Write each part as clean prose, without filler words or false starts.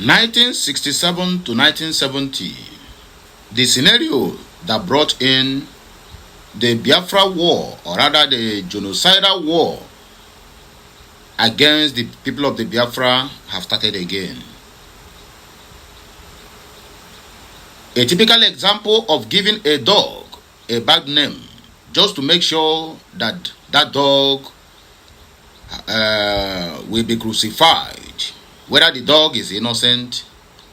1967 to 1970, the scenario that brought in the Biafra war, or rather the genocidal war against the people of the Biafra, have started again. A typical example of giving a dog a bad name just to make sure that that dog will be crucified, whether the dog is innocent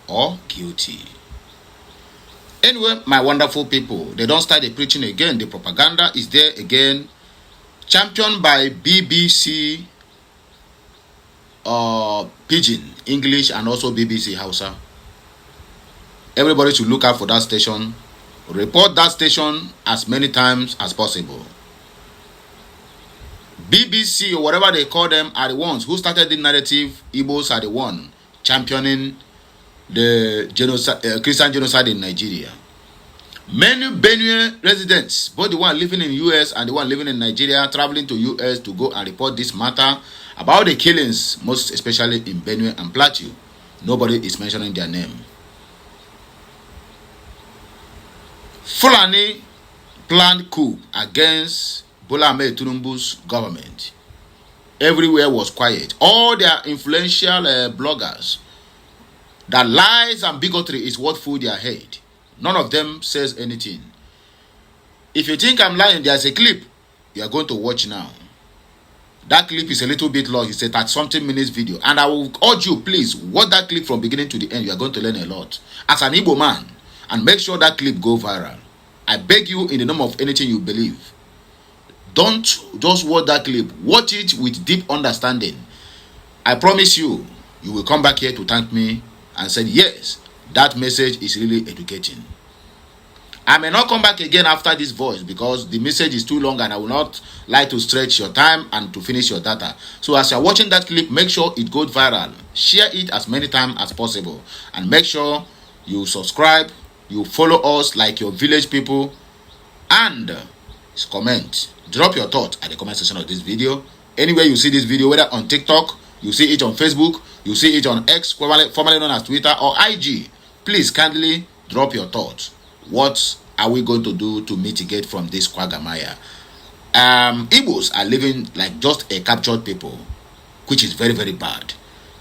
or guilty. Anyway, my wonderful people, they don't start the preaching again. The propaganda is there again, championed by BBC Pidgin English and also BBC Hausa. Everybody should look out for that station. Report that station as many times as possible. BBC or whatever they call them are the ones who started the narrative. Igbos are the one championing the Christian genocide in Nigeria. Many Benue residents, both the one living in US and the one living in Nigeria, traveling to US to go and report this matter about the killings, most especially in Benue and Plateau. Nobody is mentioning their name. Fulani planned coup against Bola Ahmed Tinubu's government. Everywhere was quiet. All their influential bloggers, that lies and bigotry is what filled their head. None of them says anything. If you think I'm lying, there's a clip you are going to watch now. That clip is a little bit long. It's a 30-something minutes video. And I will urge you, please, watch that clip from beginning to the end. You are going to learn a lot. As an Igbo man, and make sure that clip go viral. I beg you, in the name of anything you believe, don't just watch that clip. Watch it with deep understanding. I promise you, you will come back here to thank me and say, yes, that message is really educating. I may not come back again after this voice because the message is too long and I will not like to stretch your time and to finish your data. So as you're watching that clip, make sure it goes viral. Share it as many times as possible. And make sure you subscribe, you follow us like your village people, and comment. Drop your thoughts at the comment section of this video. Anywhere you see this video, whether on TikTok, you see it on Facebook, you see it on X, formerly known as Twitter, or IG, please kindly drop your thoughts. What are we going to do to mitigate from this quagmire? Igbos are living like just a captured people, which is very, very bad.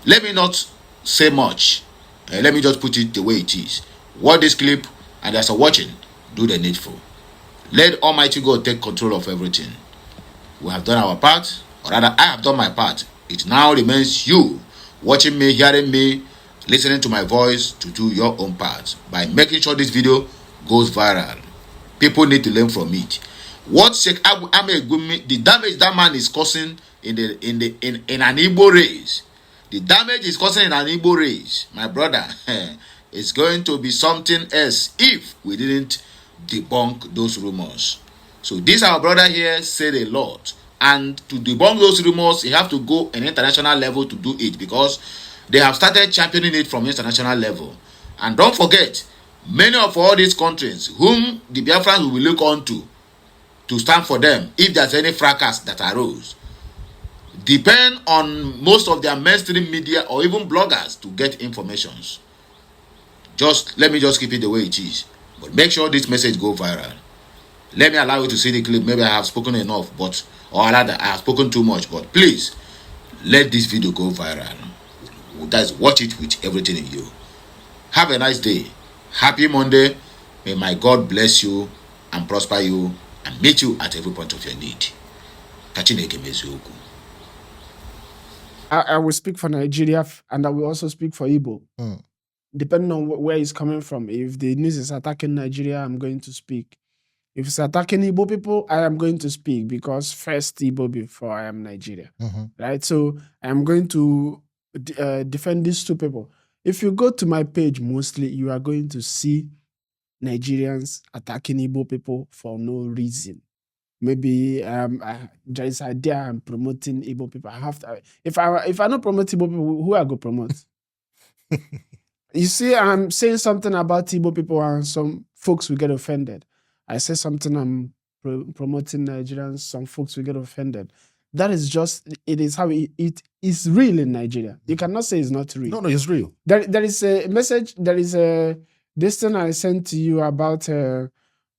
Let me not say much. Let me just put it the way it is. Watch this clip, and as you're watching, do the needful. Let Almighty God take control of everything. We have done our part, or rather, I have done my part. It now remains you, watching me, hearing me, listening to my voice, to do your own part by making sure this video goes viral. People need to learn from it. What Sheikh Ahmed Gumi, the damage that man is causing in an Igbo race, the damage is causing in an Igbo race, my brother, it's going to be something else if we didn't debunk those rumors. So this our brother here said a lot, and to debunk those rumors, you have to go an international level to do it because they have started championing it from international level. And don't forget, many of all these countries whom the Biafrans will look on to stand for them if there's any fracas that arose depend on most of their mainstream media or even bloggers to get informations. Let me keep it the way it is. But make sure this message go viral. Let me allow you to see the clip. Maybe I have spoken enough, or rather, I have spoken too much. But please, let this video go viral. Guys, watch it with everything in you. Have a nice day. Happy Monday. May my God bless you and prosper you and meet you at every point of your need. I will speak for Nigeria and I will also speak for Igbo. Depending on where it's coming from. If the news is attacking Nigeria, I'm going to speak. If it's attacking Igbo people, I am going to speak because first Igbo before I am Nigeria. Right? So I'm going to defend these two people. If you go to my page, mostly you are going to see Nigerians attacking Igbo people for no reason. Maybe there is idea I'm promoting Igbo people. I have to. If I not promote Igbo people, who I go promote? You see, I'm saying something about Igbo people and some folks will get offended. I say something I'm promoting Nigerians, some folks will get offended. That is just, it is how it is real in Nigeria. You cannot say it's not real. No, it's real. There is a message, there is a, this thing I sent to you about,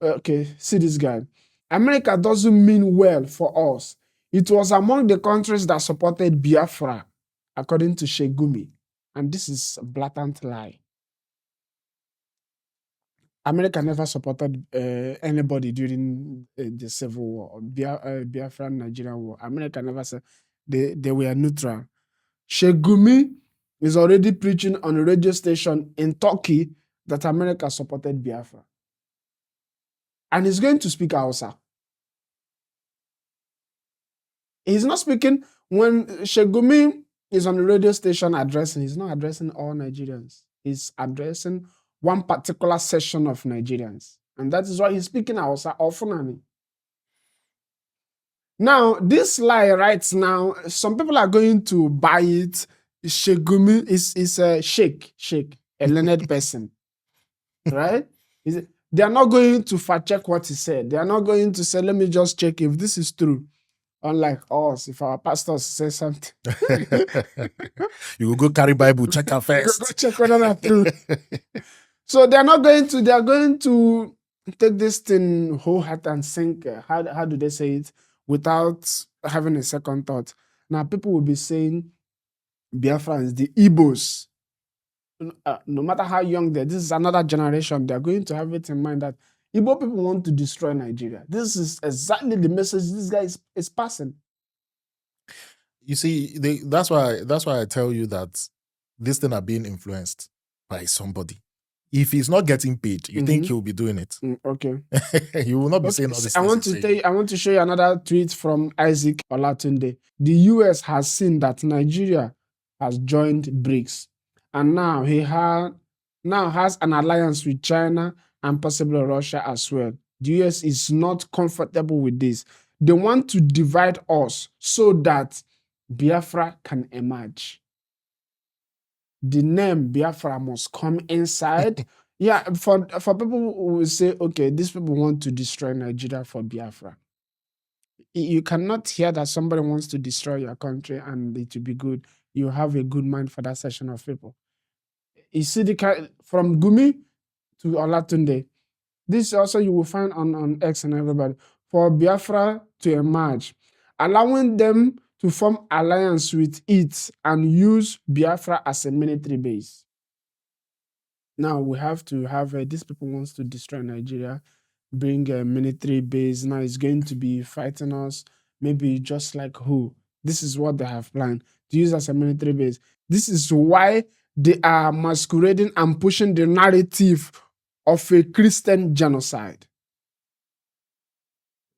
okay, see this guy. America doesn't mean well for us. It was among the countries that supported Biafra, according to Shegumi. And this is a blatant lie. America never supported anybody during the Civil War, Biafran Nigerian War. America never said they were neutral. Shegumi is already preaching on a radio station in Turkey that America supported Biafra. And he's going to speak Hausa. He's not speaking when Shegumi is on a radio station addressing, he's not addressing all Nigerians. He's addressing one particular section of Nigerians. And that is why he's speaking Hausa or Fulani. Now, this lie right now, some people are going to buy it. Shegumi is a sheikh, a learned person, right? They are not going to fact check what he said. They are not going to say, let me just check if this is true. Unlike us, if our pastors say something, you will go carry Bible, check out first. Go check whether that's true. So they are not going to. They are going to take this thing whole heart and sink. How do they say it without having a second thought? Now people will be saying, Biafrans, the Igbos. No matter how young they are, this is another generation. They are going to have it in mind that Igbo people want to destroy Nigeria. This is exactly the message this guy is passing. You see, that's why I tell you that this thing are being influenced by somebody. If he's not getting paid, you think he'll be doing it? Okay. He will not be saying all this. I want to show you another tweet from Isaac Olatunde. The US has seen that Nigeria has joined BRICS, and now has an alliance with China and possibly Russia as well. The US is not comfortable with this. They want to divide us so that Biafra can emerge. The name Biafra must come inside. Yeah, for people who will say, okay, these people want to destroy Nigeria for Biafra. You cannot hear that somebody wants to destroy your country and it will be good. You have a good mind for that section of people. You see from Gumi to Olatunde. This also you will find on X and everybody. For Biafra to emerge, allowing them to form alliance with it and use Biafra as a military base. Now we have to have these people wants to destroy Nigeria, bring a military base. Now it's going to be fighting us, maybe just like who. This is what they have planned to use as a military base. This is why they are masquerading and pushing the narrative of a Christian genocide.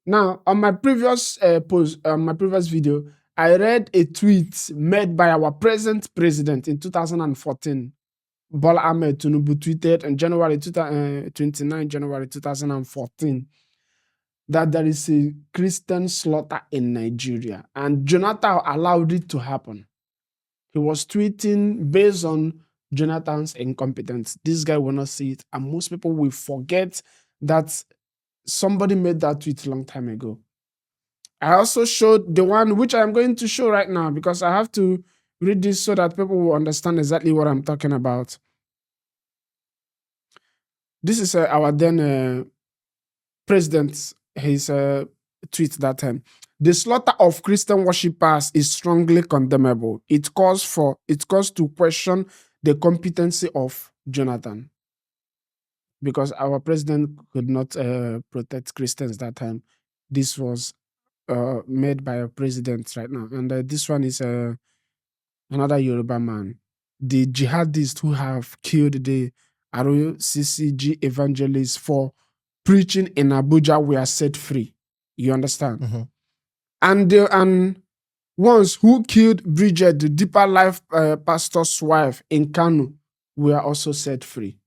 Now, on my previous video, I read a tweet made by our present president in 2014. Bola Ahmed Tinubu tweeted on January 29 January 2014 that there is a Christian slaughter in Nigeria, and Jonathan allowed it to happen. He was tweeting based on Jonathan's incompetence. This guy will not see it, and most people will forget that somebody made that tweet a long time ago. I also showed the one which I'm going to show right now because I have to read this so that people will understand exactly what I'm talking about. This is our then president, his tweet that time. The slaughter of Christian worshippers is strongly condemnable. It calls to question the competency of Jonathan, because our president could not protect Christians that time. This was made by a president right now. And this one is another Yoruba man. The jihadists who have killed the ROCCG evangelists for preaching in Abuja were set free. You understand? Mm-hmm. And ones who killed Bridget, the Deeper Life pastor's wife in Kano, were also set free.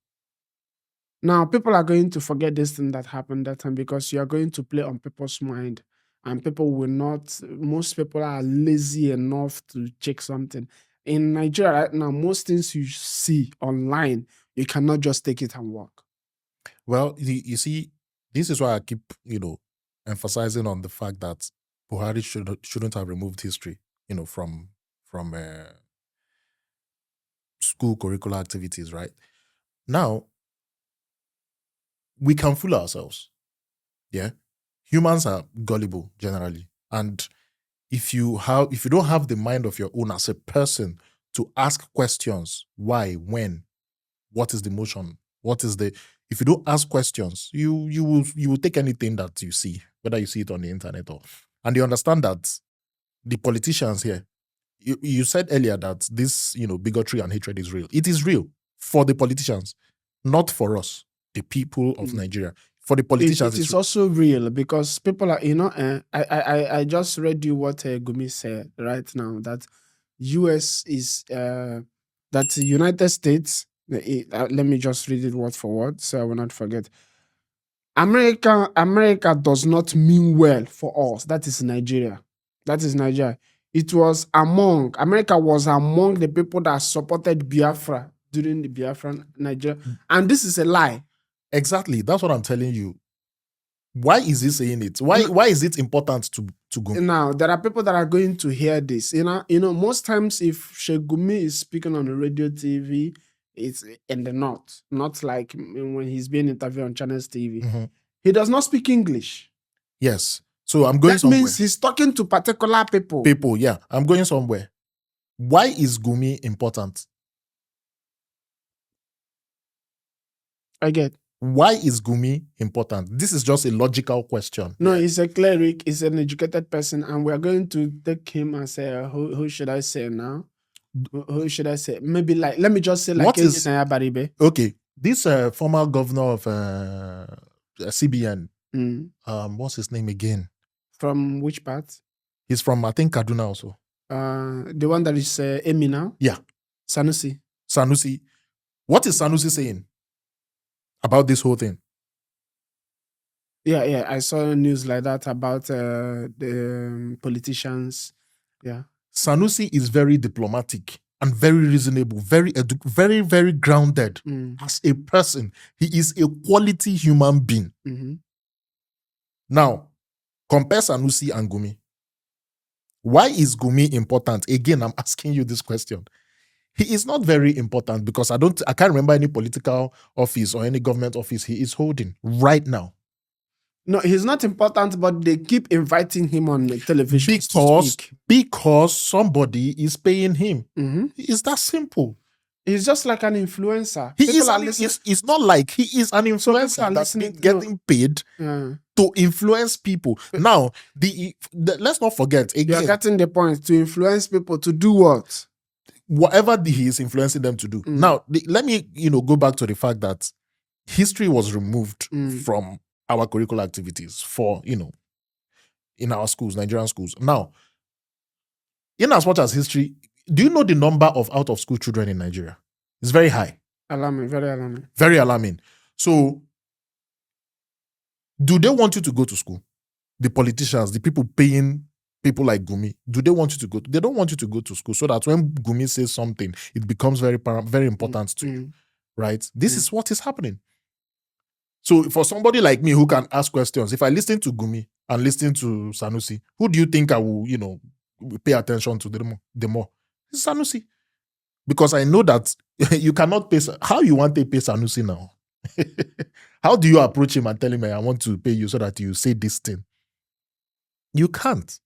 Now, people are going to forget this thing that happened that time because you are going to play on people's mind, and people will not, most people are lazy enough to check something. In Nigeria right now, most things you see online, you cannot just take it and work. Well, you see, this is why I keep, emphasizing on the fact that Buhari shouldn't have removed history, from school curricular activities, right? Now, we can fool ourselves. Yeah. Humans are gullible generally. And if you don't have the mind of your own as a person to ask questions, why, when, what is the motion, if you don't ask questions, you will take anything that you see, whether you see it on the internet and you understand that the politicians here, you said earlier that this, bigotry and hatred is real. It is real for the politicians, not for us, the people of Nigeria. For the politicians, it is also real because people are, I just read you what Gumi said right now, that US is, that the United States, let me just read it word for word so I will not forget. America does not mean well for us. That is Nigeria. America was among the people that supported Biafra during the Biafran Nigeria. And this is a lie. Exactly. That's what I'm telling you. Why is he saying it? Why is it important to go? Now, there are people that are going to hear this. Most times if Shegumi is speaking on the radio, TV, it's in the north, not like when he's being interviewed on Channels TV. Mm-hmm. He does not speak English. Yes. So I'm going somewhere. That means he's talking to particular people. People, yeah. I'm going somewhere. Why is Gumi important? I get. Why is Gumi important? This is just a logical question. No, he's a cleric. He's an educated person. And we're going to take him and say, who should I say now? Who should I say? Maybe let me just say what is Baribe. Okay. This former governor of CBN, what's his name again? From which part? He's from, I think, Kaduna also. The one that is Emi now? Yeah. Sanusi. What is Sanusi saying about this whole thing? Yeah. I saw news like that about the politicians. Yeah. Sanusi is very diplomatic and very reasonable, very, very grounded as a person. He is a quality human being. Mm-hmm. Now, compare Sanusi and Gumi. Why is Gumi important? Again, I'm asking you this question. He is not very important because I can't remember any political office or any government office he is holding right now. No, he's not important, but they keep inviting him on television because somebody is paying him. Mm-hmm. It's that simple. He's just like an influencer. It's not like he is an influencer that's getting paid to influence people. Now, let's not forget. Again, you're getting the point, to influence people to do what? Whatever he is influencing them to do. Now, let me go back to the fact that history was removed from our curricular activities for, in our schools, Nigerian schools. Now, in as much as history, do you know the number of out-of-school children in Nigeria? It's very high. Alarming, very alarming. Very alarming. So, do they want you to go to school? The politicians, the people paying people like Gumi, do they want you to go? They don't want you to go to school so that when Gumi says something, it becomes very important to you, right? This is what is happening. So for somebody like me who can ask questions, if I listen to Gumi and listen to Sanusi, who do you think I will, pay attention to the more? It's Sanusi. Because I know that you cannot pay. How you want to pay Sanusi now? How do you approach him and tell him, I want to pay you so that you say this thing? You can't.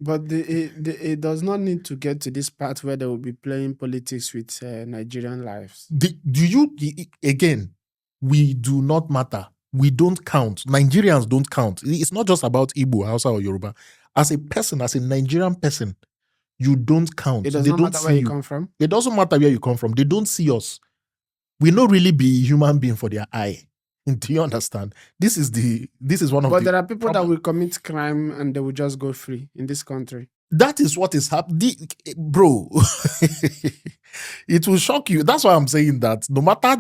But it does not need to get to this part where they will be playing politics with Nigerian lives. Again, we do not matter. We don't count. Nigerians don't count. It's not just about Igbo, Hausa, or Yoruba. As a person, as a Nigerian person, you don't count. It doesn't matter where you come from. It doesn't matter where you come from. They don't see us. We not really be human being for their eye. Do you understand? This is one of. But there are people that will commit crime and they will just go free in this country. That is what is happening, bro. It will shock you. That's why I'm saying that no matter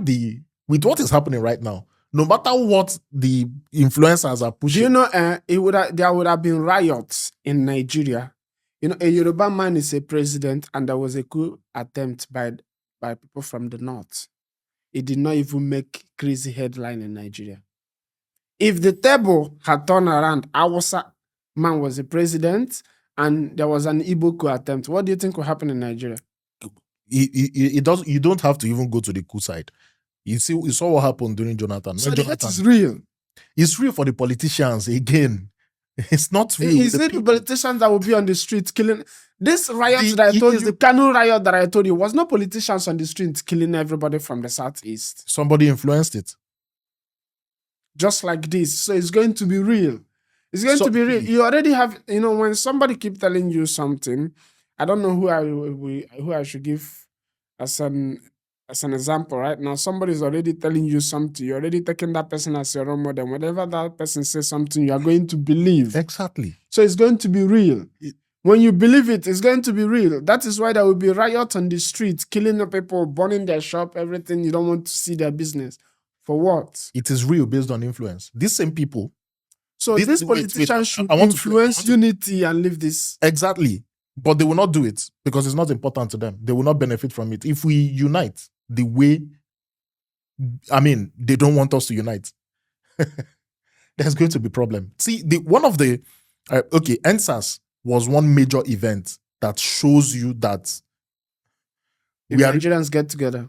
with what is happening right now, no matter what the influencers are pushing. Do you know, there would have been riots in Nigeria. A Yoruba man is a president, and there was a coup attempt by people from the north. It did not even make crazy headline in Nigeria. If the table had turned around, Hausa man was a president and there was an Igbo coup attempt, what do you think will happen in Nigeria? It does. You don't have to even go to the coup side. You saw what happened during Jonathan. So that is real. It's real for the politicians again. It's not real. It's the politicians that will be on the streets killing. This riot that I told you, Kanu riot that I told you, was not politicians on the streets killing everybody from the southeast. Somebody influenced it. Just like this. So it's going to be real. It's going to be real. You already have, when somebody keep telling you something, I don't know who I should give as an example right now. Somebody's already telling you something. You're already taking that person as your role model. Whenever that person says something, you are going to believe. Exactly. So it's going to be real. When you believe it, it's going to be real. That is why there will be riots on the streets, killing the people, burning their shop, everything. You don't want to see their business. For what? It is real based on influence. These same people. So these politicians should influence unity and leave this. Exactly. But they will not do it because it's not important to them. They will not benefit from it. If we unite the way, they don't want us to unite. There's going to be a problem. See, NSAS was one major event that shows you that if Nigerians get together.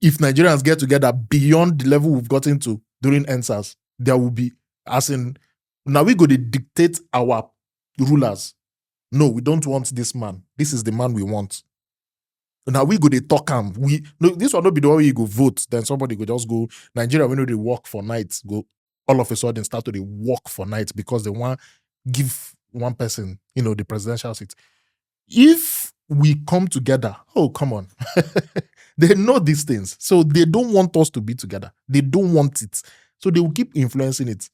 If Nigerians get together beyond the level we've gotten to during NSAS, there will be, now we go to dictate our rulers. No, we don't want this man. This is the man we want. Now we go to talk him. This will not be the way you go vote. Then somebody go just go, Nigeria, we know they work for nights, go all of a sudden start to work for nights because they want give one person, the presidential seat. If we come together, oh, come on. They know these things. So they don't want us to be together. They don't want it. So they will keep influencing it.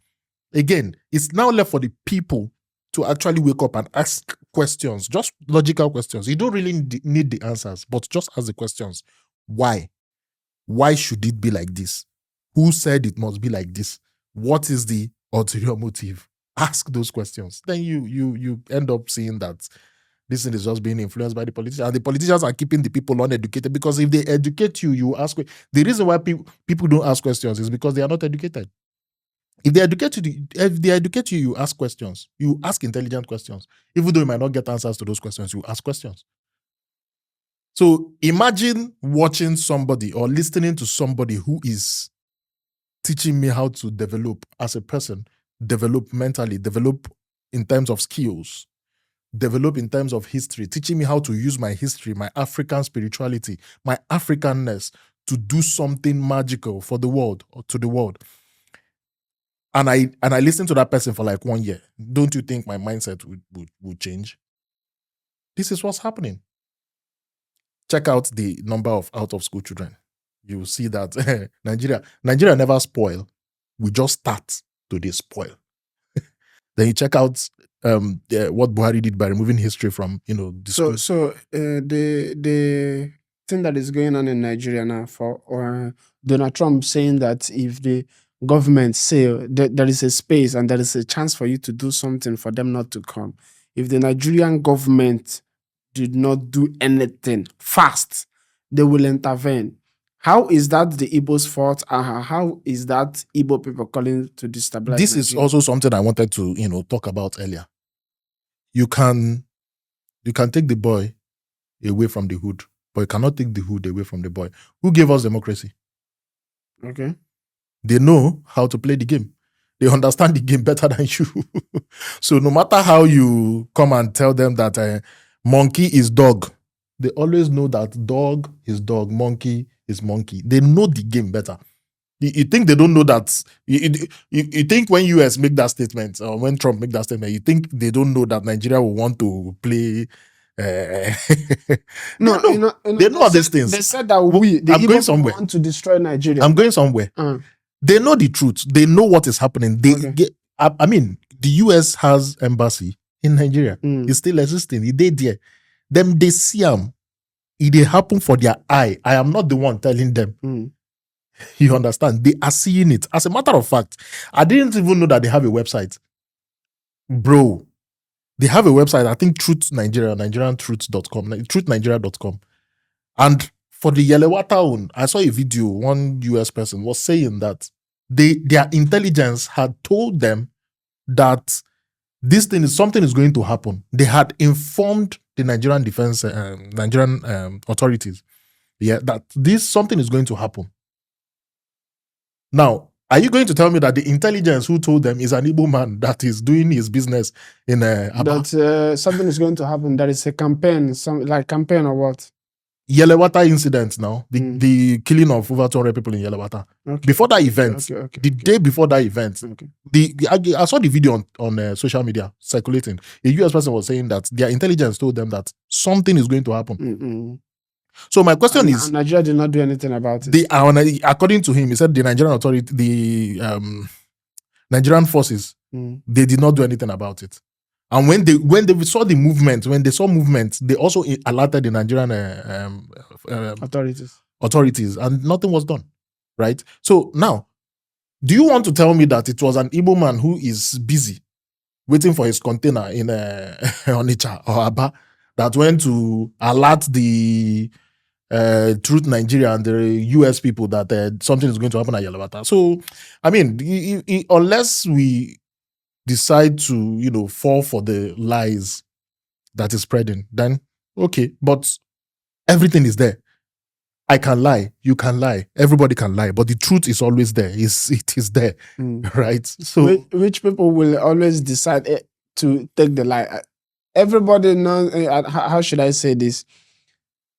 Again, it's now left for the people to actually wake up and ask questions, just logical questions. You don't really need the answers, but just ask the questions. Why? Why should it be like this? Who said it must be like this? What is the ulterior motive? Ask those questions. Then you end up seeing that this thing is just being influenced by the politicians. And the politicians are keeping the people uneducated because if they educate you, you ask. The reason why people don't ask questions is because they are not educated. If they educate you, you ask questions. You ask intelligent questions. Even though you might not get answers to those questions, you ask questions. So imagine watching somebody or listening to somebody who is teaching me how to develop as a person, develop mentally, develop in terms of skills, develop in terms of history, teaching me how to use my history, my African spirituality, my Africanness to do something magical for the world or to the world. And I listened to that person for like 1 year. Don't you think my mindset would change? This is what's happening. Check out the number of out-of-school children. You will see that Nigeria never spoil. We just start to spoil. Then you check out what Buhari did by removing history from the school. So the thing that is going on in Nigeria now for Donald Trump saying that if the government say that there is a space and there is a chance for you to do something for them not to come. If the Nigerian government did not do anything fast, they will intervene. How is that the Igbo's fault? How is that Igbo people calling to destabilize This Nigeria? is also something I wanted to talk about earlier. You can take the boy away from the hood, but you cannot take the hood away from the boy. Who gave us democracy? Okay. They know how to play the game. They understand the game better than you. So no matter how you come and tell them that monkey is dog, they always know that dog is dog, monkey is monkey. They know the game better. You think they don't know that? You think when US make that statement or when Trump make that statement, you think they don't know that Nigeria will want to play? No, they know all these things. They said that the Igbo want to destroy Nigeria. I'm going somewhere. They know the truth. They know what is happening. The US has embassy in Nigeria. It's still existing. They there. Them they see them. It happen for their eye. I am not the one telling them. You understand? They are seeing it. As a matter of fact, I didn't even know that they have a website. Bro, they have a website. I think Truth Nigeria, NigerianTruth.com, TruthNigeria.com. And for the Yelewata one, I saw a video. One US person was saying that their intelligence had told them that this thing is something is going to happen. They had informed the Nigerian defense, Nigerian authorities, that this something is going to happen. Now, are you going to tell me that the intelligence who told them is an Igbo man that is doing his business in Aba? That something is going to happen. There is a campaign, campaign or what? Yelewata incident now, the killing of over 200 people in Yelewata. Okay. Before that event, day before that event, I saw the video on social media circulating. A US person was saying that their intelligence told them that something is going to happen. So my question is, Nigeria did not do anything about it. According to him, he said the Nigerian authority, the Nigerian forces, they did not do anything about it. And when they saw the movement, when they saw movement, they also alerted the Nigerian authorities, and nothing was done. Right? So now, do you want to tell me that it was an Igbo man who is busy waiting for his container in Onitsha or Aba that went to alert the Truth Nigeria and the US people that something is going to happen at Yelewata? So, I mean, unless we decide to, fall for the lies that is spreading, then okay, but everything is there. I can lie, you can lie, everybody can lie, but the truth is always there. It is there, right? So which people will always decide to take the lie. Everybody knows. How should I say this?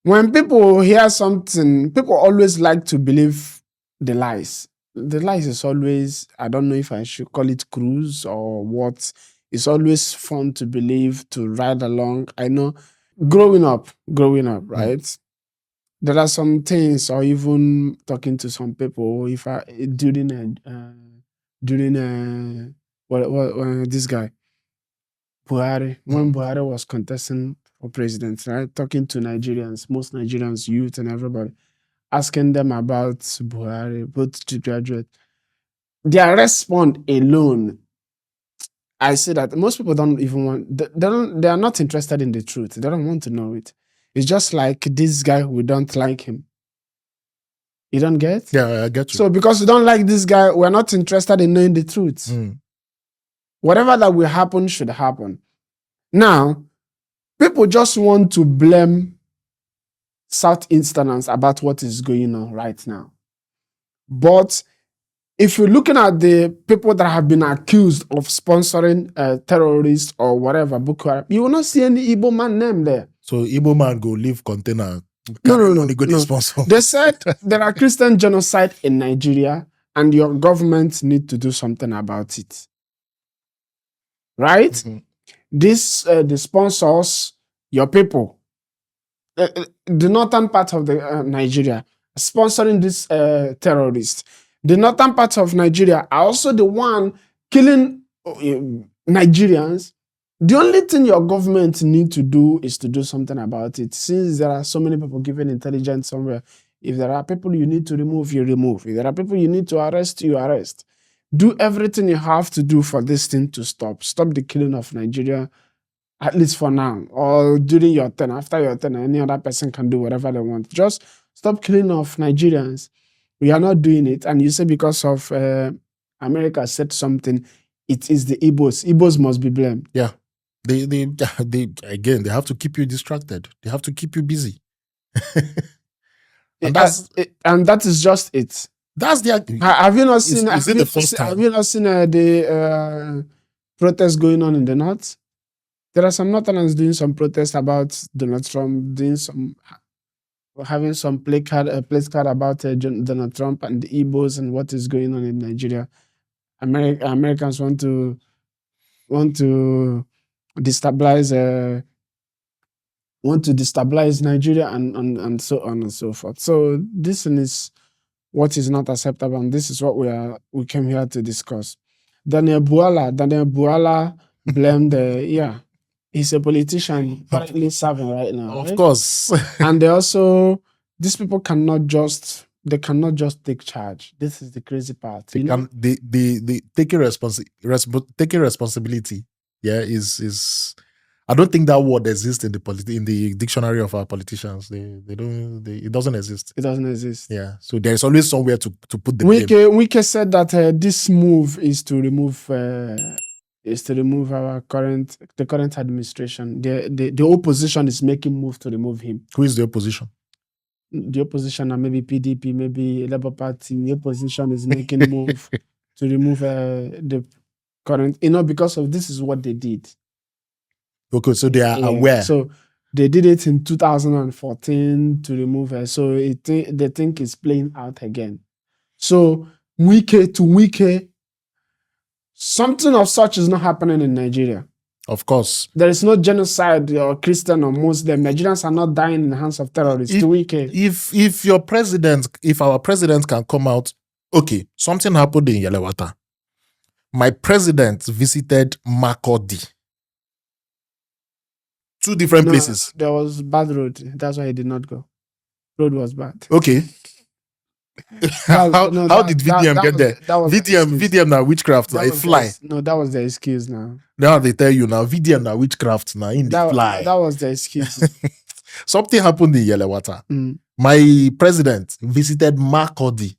When people hear something, people always like to believe the lies. The lies is always, I don't know if I should call it cruise or what. It's always fun to believe, to ride along. I know growing up, right? There are some things, or even talking to some people, this guy, Buhari, when Buhari was contesting for president, right? Talking to Nigerians, most Nigerians, youth and everybody, asking them about Buhari, both to graduate. Their response alone, I say that most people don't even want, they are not interested in the truth. They don't want to know it. It's just like this guy, we don't like him. You don't get? Yeah, I get you. So because we don't like this guy, we're not interested in knowing the truth. Whatever that will happen should happen. Now, people just want to blame Southeasterners about what is going on right now. But if you're looking at the people that have been accused of sponsoring terrorists or whatever, Boko Haram, you will not see any Igbo man name there. So Igbo man go leave container. No. Sponsor. They said there are Christian genocide in Nigeria and your government need to do something about it. Right? The sponsors, your people, the northern part of the Nigeria, sponsoring this terrorist. The northern part of Nigeria are also the one killing Nigerians. The only thing your government need to do is to do something about it. Since there are so many people giving intelligence somewhere, if there are people you need to remove, you remove. If there are people you need to arrest, you arrest. Do everything you have to do for this thing to stop. Stop the killing of Nigeria, at least for now. Or during your turn, after your turn, any other person can do whatever they want. Just stop killing of Nigerians. We are not doing it. And you say because of America said something, it is the Igbos. Igbos must be blamed. Yeah. They again, they have to keep you distracted. They have to keep you busy. and that is just it. That's the. Have you not seen? Is it the first time? Have you not seen the protests going on in the north? There are some Northerners doing some protests about Donald Trump, having some place card about Donald Trump and the Igbos and what is going on in Nigeria. Americans want to destabilize Nigeria and so on and so forth. So this is what is not acceptable, and this is what we came here to discuss. Daniel Buala blamed he's a politician currently serving right now. Of right? course. And these people cannot just take charge. This is the crazy part. They taking responsibility. Yeah, is I don't think that word exists in the dictionary of our politicians. It doesn't exist. It doesn't exist. Yeah. So there's always somewhere to put the blame. Wike said that this move is to remove is to remove the current administration. The opposition is making move to remove him. Who is the opposition? The opposition are maybe PDP, maybe Labour Party. The opposition is making move to remove the current, because of this is what they did. Okay, so they are aware. So they did it in 2014 to remove her. So they think it's playing out again. So Wike, something of such is not happening in Nigeria. Of course. There is no genocide or Christian or Muslim. Nigerians are not dying in the hands of terrorists. If our president can come out, okay, something happened in Yelewata. My president visited Makodi. 2 different places. There was bad road. That's why he did not go. Road was bad. Okay. How did VDM get there? VDM now witchcraft. I fly. That was the excuse now. Now they tell you now VDM now witchcraft now in the fly. That was the excuse. Something happened in Yelewata. My president visited Makodi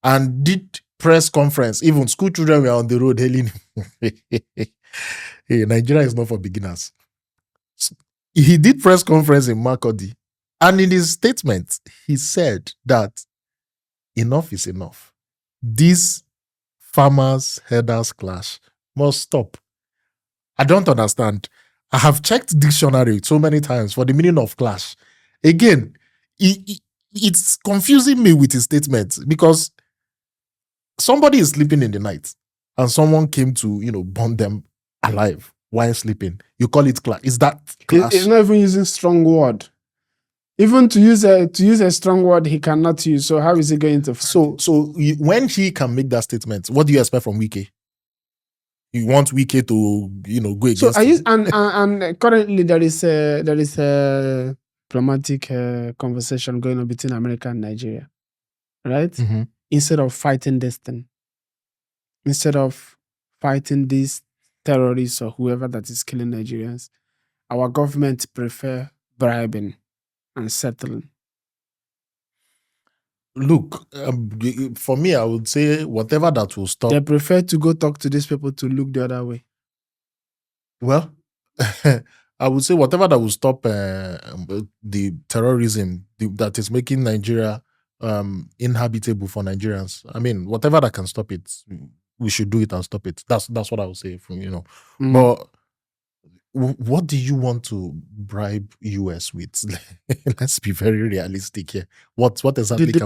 and did press conference. Even school children were on the road hailing. Hey, Nigeria is not for beginners. He did press conference in Makodi, and in his statement, he said that enough is enough. This farmers herders clash must stop. I don't understand. I have checked dictionary so many times for the meaning of clash. Again, it's confusing me with his statements because somebody is sleeping in the night and someone came to, burn them alive while sleeping. You call it clash. Is that clash? It's not even using strong word. Even to use a strong word, he cannot use. So how is he going to? So when he can make that statement, what do you expect from Wike? You want Wike to go against? So and currently there is a diplomatic conversation going on between America and Nigeria, right? Mm-hmm. Instead of fighting this thing, instead of fighting these terrorists or whoever that is killing Nigerians, our government prefer bribing and settling. Look, for me, I would say whatever that will stop. They prefer to go talk to these people to look the other way. Well, I would say whatever that will stop the terrorism that is making Nigeria inhabitable for Nigerians. I mean, whatever that can stop it, we should do it and stop it. That's what I would say. But what do you want to bribe US with? Let's be very realistic here. What exactly? The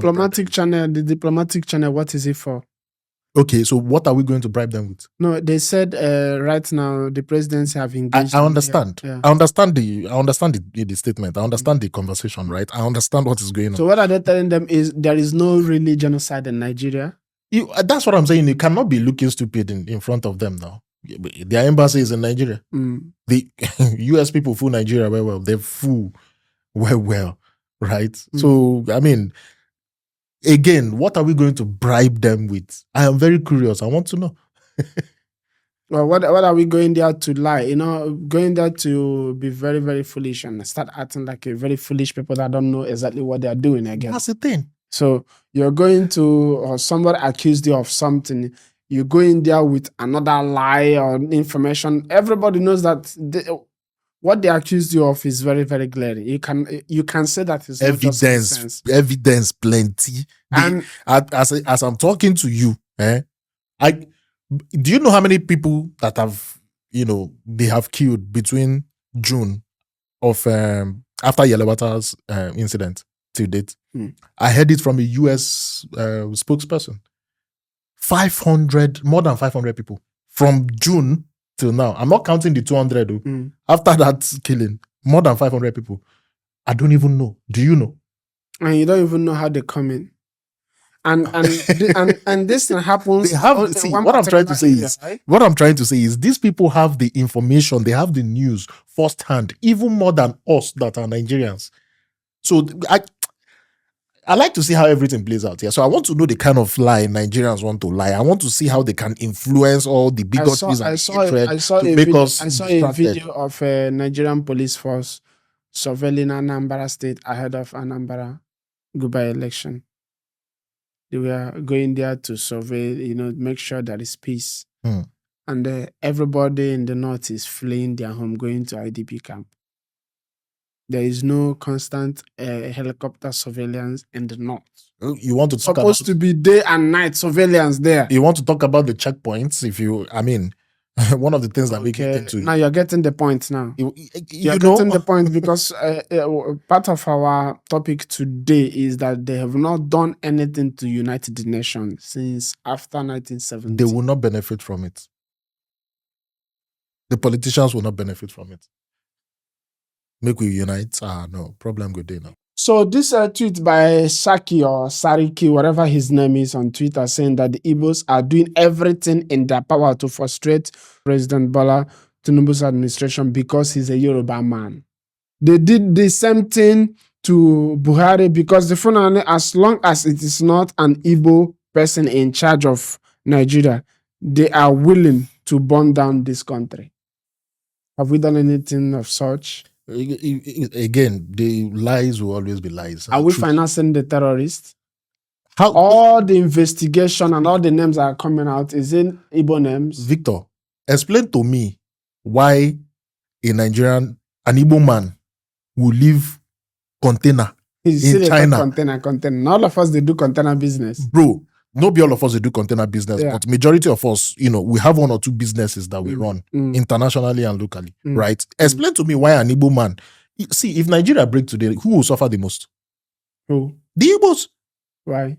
diplomatic channel. What is it for? Okay, so what are we going to bribe them with? No, they said right now the presidents have engaged. I understand. Yeah. I understand the statement. I understand the conversation, right? I understand what is going on. So what are they telling them is there is no really genocide in Nigeria? That's what I'm saying. You cannot be looking stupid in front of them now. Their embassy is in Nigeria. The US people fool Nigeria well. They fool well, right? So, I mean, again, what are we going to bribe them with? I am very curious. I want to know. Well, what are we going there to lie? Going there to be very, very foolish and start acting like a very foolish people that don't know exactly what they are doing, I guess. That's the thing. So you're going to, or somebody accused you of something, you go in there with another lie or information. Everybody knows that what they accused you of is very, very glaring. You can say that it's evidence plenty. And as I'm talking to you, do you know how many people that have they have killed between June of after Yelewata's incident to date? I heard it from a US spokesperson. More than 500 people from June till now. I'm not counting the 200. After that killing, more than 500 people. I don't even know. Do you know? And you don't even know how they come in. And this happens. What I'm trying to say is these people have the information, they have the news firsthand, even more than us that are Nigerians. So I like to see how everything plays out here. So I want to know the kind of lie Nigerians want to lie. I want to see how they can influence all the bigotries and hatred to make us distracted. I saw a video of a Nigerian police force surveilling Anambra State ahead of Anambra Guba election. They were going there to survey, make sure there is peace. and everybody in the north is fleeing their home, going to IDP camp. There is no constant helicopter surveillance in the north. You want to talk supposed to be day and night surveillance there. You want to talk about the checkpoints? One of the things that we get into. Now you're getting the point now. You're getting the point because part of our topic today is that they have not done anything to unite the nation since after 1970. They will not benefit from it. The politicians will not benefit from it. Make we unite. No, problem good day now. So this tweet by Saki or Sariki, whatever his name is on Twitter, saying that the Igbos are doing everything in their power to frustrate President Bola Tinubu's administration because he's a Yoruba man. They did the same thing to Buhari because the Fulani, as long as it is not an Igbo person in charge of Nigeria, they are willing to burn down this country. Have we done anything of such? Again, the lies will always be lies. Are we financing the terrorists? How all the investigation and all the names that are coming out is in Igbo names? Victor, explain to me why an Igbo man will leave container in China. Container. All of us, they do container business. Bro, not be all of us they do container business, but majority of us, we have one or two businesses that we run internationally and locally, right? Explain to me why an Igbo man. See, if Nigeria break today, who will suffer the most? Who? The Igbos. Why?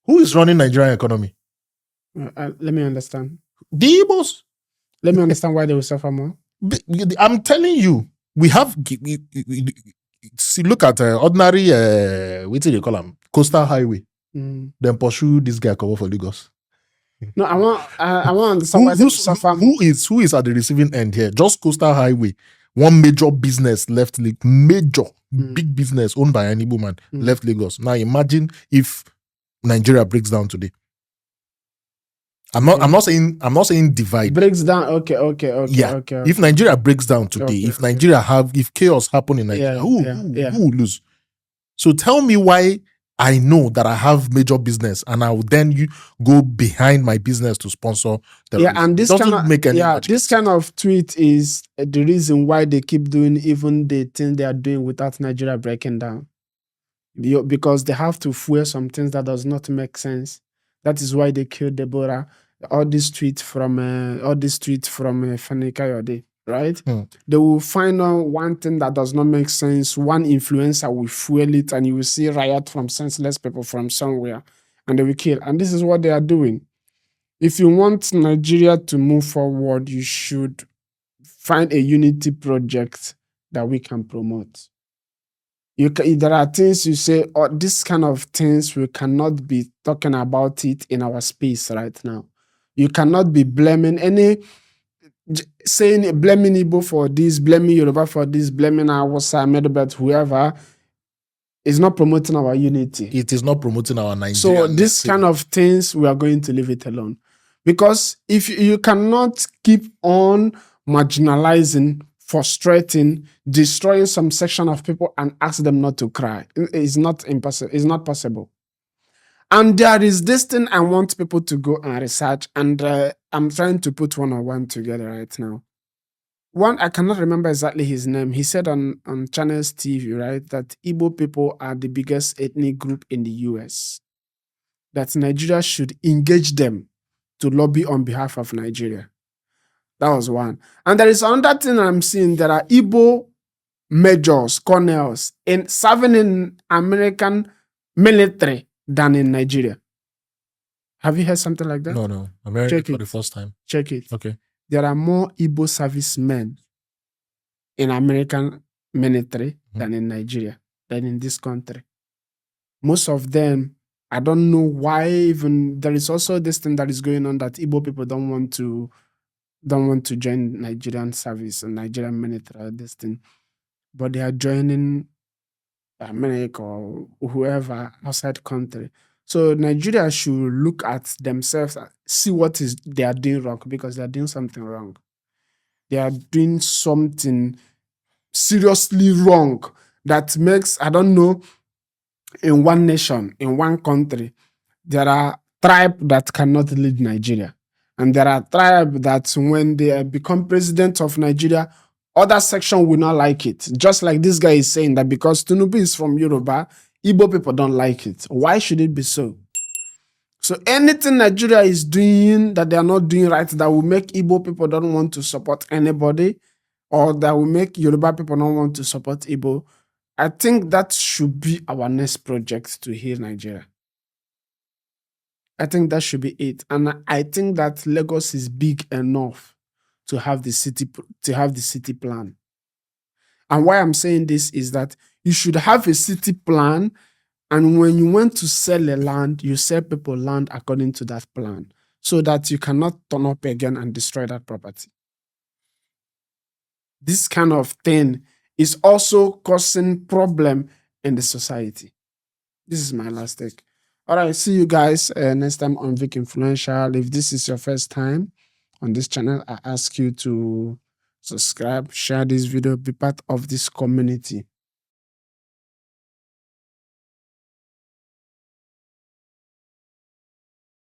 Who is running Nigerian economy? Let me understand. The Igbos. Let me understand why they will suffer more. I'm telling you, we have. See, look at ordinary. What do they call them? Coastal highway. Then pursue this guy cover for Lagos. No, I want to understand why they suffer. Who is at the receiving end here? Just coastal highway. One major business left, big business owned by an Igbo man left Lagos. Now imagine if Nigeria breaks down today. I'm not saying divide. Breaks down. Okay. If Nigeria breaks down today, if chaos happen in Nigeria, who will lose? So tell me why I know that I have major business and I will then go behind my business to sponsor the and this kind of tweet is the reason why they keep doing even the things they are doing without Nigeria breaking down. Because they have to fuel some things that does not make sense. That is why they killed Deborah. All this tweet from Fani Kayode, right? They will find out one thing that does not make sense. One influencer will fuel it, and you will see riot from senseless people from somewhere, and they will kill. And this is what they are doing. If you want Nigeria to move forward, you should find a unity project that we can promote. There are things you say, this kind of things, we cannot be talking about it in our space right now. You cannot be blaming blaming Igbo for this, blaming Yoruba for this, blaming Hausa, Medobet, whoever, is not promoting our unity. It is not promoting our Nigeria. So this kind of things, we are going to leave it alone. Because if you cannot keep on marginalizing, frustrating, destroying some section of people and ask them not to cry, it's not impossible. It's not possible. And there is this thing I want people to go and research, and I'm trying to put one-on-one together right now. One, I cannot remember exactly his name. He said on Channels TV, right, that Igbo people are the biggest ethnic group in the US. That Nigeria should engage them to lobby on behalf of Nigeria. That was one. And there is another thing I'm seeing. There are Igbo majors, colonels, serving in American military than in Nigeria. Have you heard something like that? No. America for the first time. Check it. Okay. There are more Igbo servicemen in American military than in Nigeria, than in this country. Most of them, I don't know why. Even there is also this thing that is going on that Igbo people don't want to join Nigerian service and Nigerian military, this thing, but they are joining America or whoever outside country. So Nigeria should look at themselves and see what is they are doing wrong, because they are doing something wrong. They are doing something seriously wrong that makes, I don't know, in one nation, in one country, there are tribes that cannot lead Nigeria. And there are tribes that when they become president of Nigeria, other section will not like it. Just like this guy is saying that because Tinubu is from Yoruba, Igbo people don't like it. Why should it be so? So anything Nigeria is doing that they are not doing right, that will make Igbo people don't want to support anybody, or that will make Yoruba people not want to support Igbo, I think that should be our next project to heal Nigeria. I think that should be it. And I think that Lagos is big enough to have the city plan. And why I'm saying this is that you should have a city plan, and when you want to sell a land, you sell people land according to that plan, so that you cannot turn up again and destroy that property. This kind of thing is also causing problem in the society. This is my last take. All right, see you guys next time on Vic Influential. If this is your first time on this channel, I ask you to subscribe, share this video, be part of this community.